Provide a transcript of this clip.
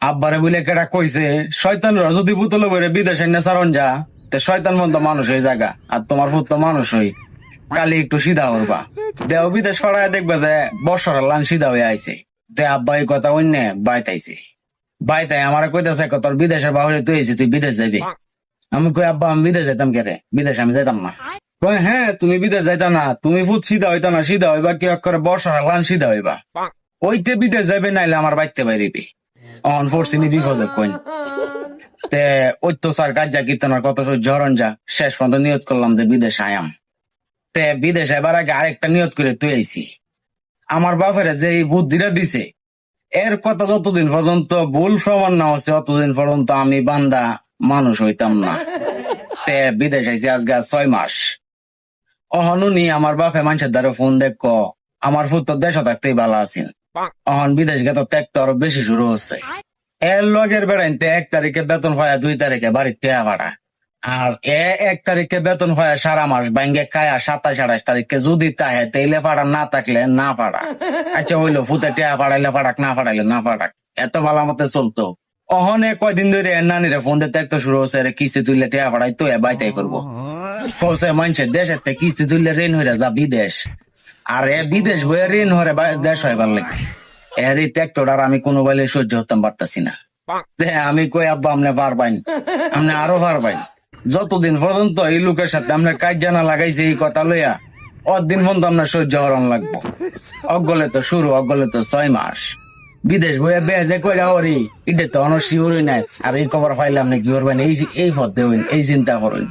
আব্বারে বলে কেটা কইছে শয়তান যদি পুতলে বইরে বিদেশে না সারন যা তে শয়তান মন তো মানুষ হয়ে জাগা আর তোমার পুত তো মানুষ হই কালি একটু সিধা হরবা দেও বিদেশ পাড়ায় দেখবে যে বর্ষর লান সিধা হয়ে আইছে তে আব্বা এই কথা অন্য বাইতাইছে বাইতাই আমার কইতাছে তোর বিদেশের বাহুরে তুই আইছি তুই বিদেশ যাবি আমি কই আব্বা আমি বিদেশ যাইতাম কেরে বিদেশ আমি যাইতাম না কই হ্যাঁ তুমি বিদেশ যাইতা না তুমি ফুট সিধা হইতা না সিধা হইবা কি করে বর্ষর লান সিধা হইবা ওইতে বিদেশ যাবে নাইলে আমার বাইতে বাইরিবি অন ফোর্সিনি বিপদে কইন তে ওই তো স্যার কাজ যা কীর্তনের কত ঝরণ যা শেষ পর্যন্ত নিয়ত করলাম যে বিদেশ আয়াম তে বিদেশ এবার আগে আরেকটা নিয়ত করে তুই আইছি আমার বাপের যে এই বুদ্ধিটা দিছে এর কথা যতদিন পর্যন্ত ভুল প্রমাণ না হচ্ছে অতদিন পর্যন্ত আমি বান্দা মানুষ হইতাম না তে বিদেশ আইছি আজকে 6 মাস অহনুনি আমার বাপে মানুষের দ্বারা ফোন দেখ আমার ফুট তো দেশে থাকতেই ভালো আছেন অহন বিদেশ গে তো ত্যাগ তো আরো বেশি শুরু হচ্ছে এর লগের বেড়াইতে 1 তারিখে বেতন পায় 2 তারিখে বাড়ির টেয়া ভাড়া আর 1 তারিখে বেতন পায় সারা মাস ব্যাংকে খায়া 27-28 তারিখে যদি তাহে তেলে পাড়া না থাকলে না পাড়া আচ্ছা হইলো ফুতে টেয়া পাড়াইলে পাড়াক না পাড়াইলে না পাড়াক এত ভালো মতে চলতো অহনে কয়দিন ধরে নানিরে ফোন দিতে একটা শুরু হচ্ছে কিস্তি তুললে টেয়া পাড়াই তো বাইতাই করবো কৌশে মানুষের দেশের থেকে কিস্তি তুললে ঋণ হয়ে যা বিদেশ আর এ বিদেশ বইয়ে ঋণ হরে দেশ হয় ভালো লাগে এর এই ত্যাগটার আমি কোনো বেলে সহ্য হতাম পারতাছি না আমি কই আব্বা আপনি পারবেন আপনি আরো পারবেন যতদিন পর্যন্ত এই লোকের সাথে আপনার কাজ জানা লাগাইছে এই কথা লইয়া অদিন পর্যন্ত আপনার সহ্য হরণ লাগবো অগলে তো শুরু অগলে তো 6 মাস বিদেশ বইয়া বেজে কইরা হরি এটা তো অনশিওরই নাই আর এই খবর পাইলে আপনি কি করবেন এই পথ দেবেন এই চিন্তা করেন